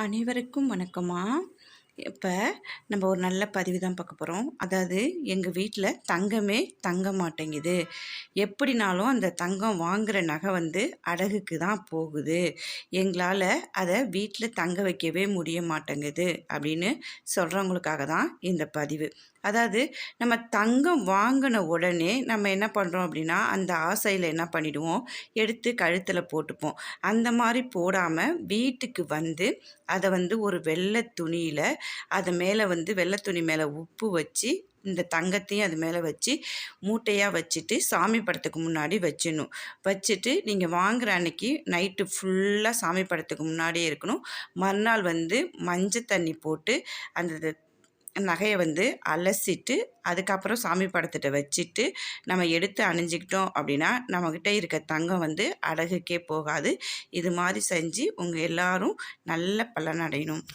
அனைவருக்கும் வணக்கம்மா. இப்போ நம்ம ஒரு நல்ல பதிவு தான் பார்க்க போகிறோம். அதாவது எங்கள் வீட்டில் தங்கமே தங்க மாட்டேங்குது. எப்படினாலும் அந்த தங்கம் வாங்குகிற நகை அடகுக்கு தான் போகுது. எங்களால் அதை வீட்டில் தங்க வைக்கவே முடிய மாட்டேங்குது அப்படின்னு சொல்கிறவங்களுக்காக தான் இந்த பதிவு. அதாவது நம்ம தங்கம் வாங்கின உடனே நம்ம என்ன பண்ணுறோம் அப்படின்னா, அந்த ஆசையில் என்ன பண்ணிவிடுவோம், எடுத்து கழுத்தில் போட்டுப்போம். அந்த மாதிரி போடாமல் வீட்டுக்கு அதை ஒரு வெள்ளை துணியில் அது மேலே வெள்ளை துணி மேலே உப்பு வச்சு இந்த தங்கத்தையும் அது மேலே வச்சு மூட்டையாக வச்சுட்டு சாமி படத்துக்கு முன்னாடி வச்சிடணும். வச்சுட்டு நீங்கள் வாங்குகிற அன்னைக்கு நைட்டு ஃபுல்லாக சாமி படத்துக்கு முன்னாடியே இருக்கணும். மறுநாள் மஞ்சள் தண்ணி போட்டு அந்த நகையை அலசிட்டு அதுக்கப்புறம் சாமி படத்திட்ட வச்சுட்டு நம்ம எடுத்து அணிஞ்சிக்கிட்டோம் அப்படின்னா நம்மக்கிட்ட இருக்க தங்கம் அடகுக்கே போகாது. இது மாதிரி செஞ்சு உங்கள் எல்லாரும் நல்ல பலனடையணும்.